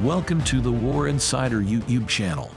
Welcome to the War Insider YouTube channel.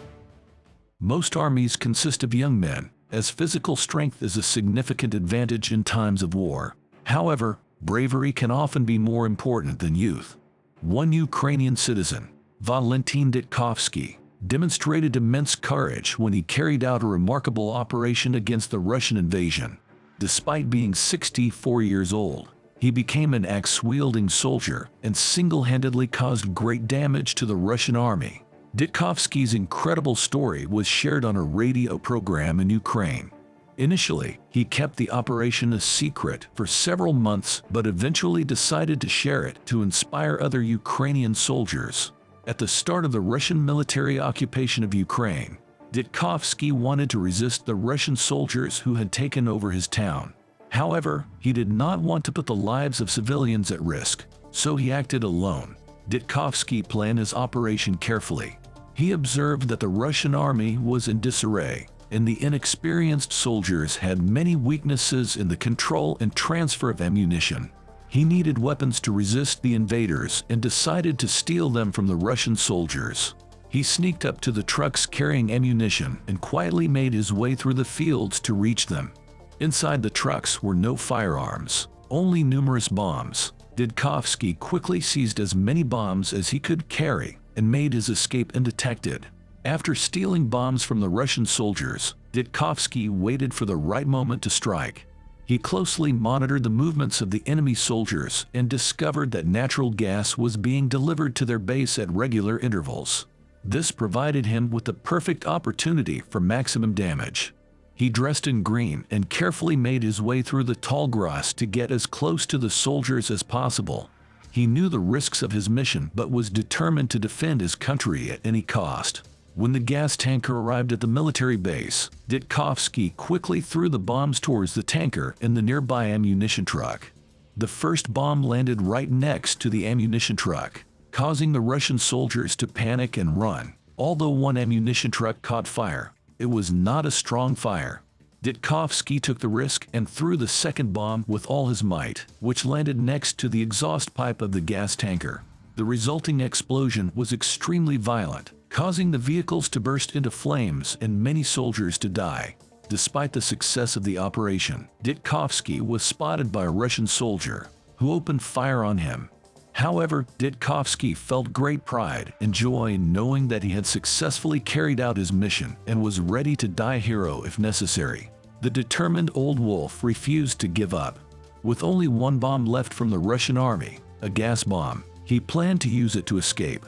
Most armies consist of young men, as physical strength is a significant advantage in times of war. However, bravery can often be more important than youth. One Ukrainian citizen, Valentin Ditkowski, demonstrated immense courage when he carried out a remarkable operation against the Russian invasion. Despite being 64 years old, he became an axe-wielding soldier and single-handedly caused great damage to the Russian army. Ditkowski's incredible story was shared on a radio program in Ukraine. Initially, he kept the operation a secret for several months but eventually decided to share it to inspire other Ukrainian soldiers. At the start of the Russian military occupation of Ukraine, Ditkowski wanted to resist the Russian soldiers who had taken over his town. However, he did not want to put the lives of civilians at risk, so he acted alone. Ditkowski planned his operation carefully. He observed that the Russian army was in disarray, and the inexperienced soldiers had many weaknesses in the control and transfer of ammunition. He needed weapons to resist the invaders and decided to steal them from the Russian soldiers. He sneaked up to the trucks carrying ammunition and quietly made his way through the fields to reach them. Inside the trucks were no firearms, only numerous bombs. Ditkowski quickly seized as many bombs as he could carry and made his escape undetected. After stealing bombs from the Russian soldiers, Ditkowski waited for the right moment to strike. He closely monitored the movements of the enemy soldiers and discovered that natural gas was being delivered to their base at regular intervals. This provided him with the perfect opportunity for maximum damage. He dressed in green and carefully made his way through the tall grass to get as close to the soldiers as possible. He knew the risks of his mission but was determined to defend his country at any cost. When the gas tanker arrived at the military base, Ditkowski quickly threw the bombs towards the tanker and the nearby ammunition truck. The first bomb landed right next to the ammunition truck, causing the Russian soldiers to panic and run. Although one ammunition truck caught fire, it was not a strong fire. Ditkowski took the risk and threw the second bomb with all his might, which landed next to the exhaust pipe of the gas tanker. The resulting explosion was extremely violent, causing the vehicles to burst into flames and many soldiers to die. Despite the success of the operation, Ditkowski was spotted by a Russian soldier, who opened fire on him. However, Ditkowski felt great pride and joy in knowing that he had successfully carried out his mission and was ready to die a hero if necessary. The determined old wolf refused to give up. With only one bomb left from the Russian army, a gas bomb, he planned to use it to escape.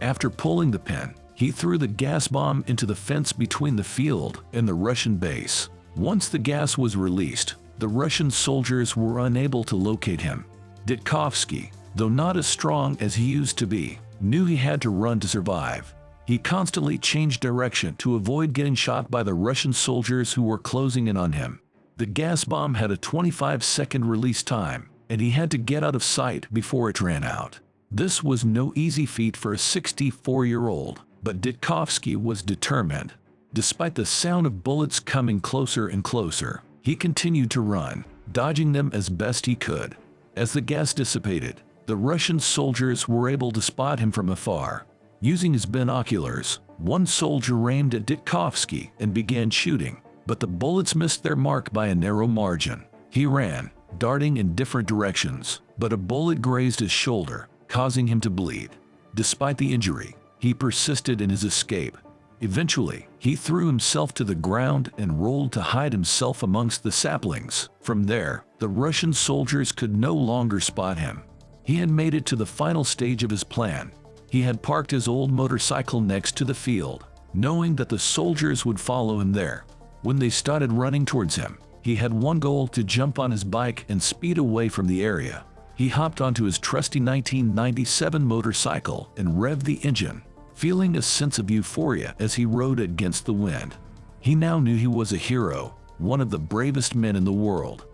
After pulling the pin, he threw the gas bomb into the fence between the field and the Russian base. Once the gas was released, the Russian soldiers were unable to locate him. Ditkowski, though not as strong as he used to be, knew he had to run to survive. He constantly changed direction to avoid getting shot by the Russian soldiers who were closing in on him. The gas bomb had a 25-second release time, and he had to get out of sight before it ran out. This was no easy feat for a 64-year-old, but Ditkowski was determined. Despite the sound of bullets coming closer and closer, he continued to run, dodging them as best he could. As the gas dissipated, the Russian soldiers were able to spot him from afar. Using his binoculars, one soldier aimed at Ditkowski and began shooting, but the bullets missed their mark by a narrow margin. He ran, darting in different directions, but a bullet grazed his shoulder, causing him to bleed. Despite the injury, he persisted in his escape. Eventually, he threw himself to the ground and rolled to hide himself amongst the saplings. From there, the Russian soldiers could no longer spot him. He had made it to the final stage of his plan. He had parked his old motorcycle next to the field, knowing that the soldiers would follow him there. When they started running towards him, he had one goal: to jump on his bike and speed away from the area. He hopped onto his trusty 1997 motorcycle and revved the engine, feeling a sense of euphoria as he rode against the wind. He now knew he was a hero, one of the bravest men in the world.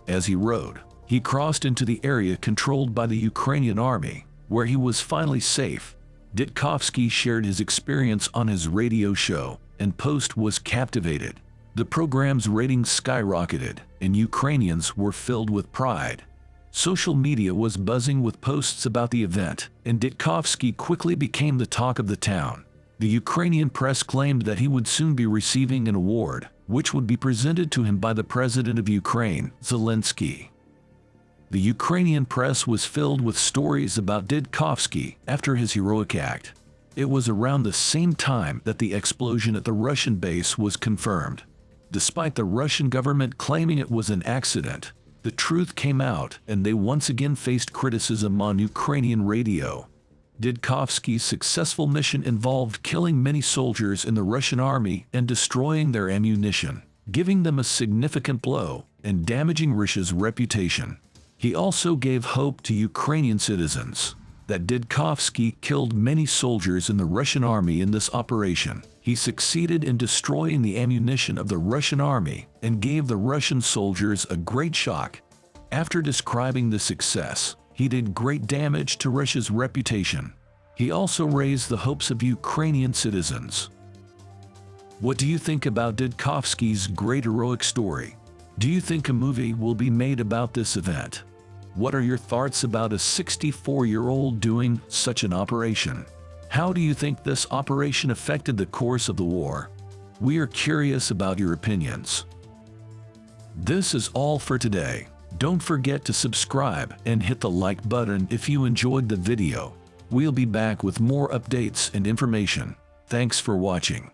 As he rode, he crossed into the area controlled by the Ukrainian army, where he was finally safe. Ditkowski shared his experience on his radio show, and Post was captivated. The program's ratings skyrocketed, and Ukrainians were filled with pride. Social media was buzzing with posts about the event, and Ditkowski quickly became the talk of the town. The Ukrainian press claimed that he would soon be receiving an award, which would be presented to him by the President of Ukraine, Zelensky. The Ukrainian press was filled with stories about Ditkowski after his heroic act. It was around the same time that the explosion at the Russian base was confirmed. Despite the Russian government claiming it was an accident, the truth came out and they once again faced criticism on Ukrainian radio. Ditkowski's successful mission involved killing many soldiers in the Russian army and destroying their ammunition, giving them a significant blow and damaging Russia's reputation. He also gave hope to Ukrainian citizens that Ditkowski killed many soldiers in the Russian army in this operation. He succeeded in destroying the ammunition of the Russian army and gave the Russian soldiers a great shock. After describing the success, he did great damage to Russia's reputation. He also raised the hopes of Ukrainian citizens. What do you think about Ditkowski's great heroic story? Do you think a movie will be made about this event? What are your thoughts about a 64-year-old doing such an operation? How do you think this operation affected the course of the war? We are curious about your opinions. This is all for today. Don't forget to subscribe and hit the like button if you enjoyed the video. We'll be back with more updates and information. Thanks for watching.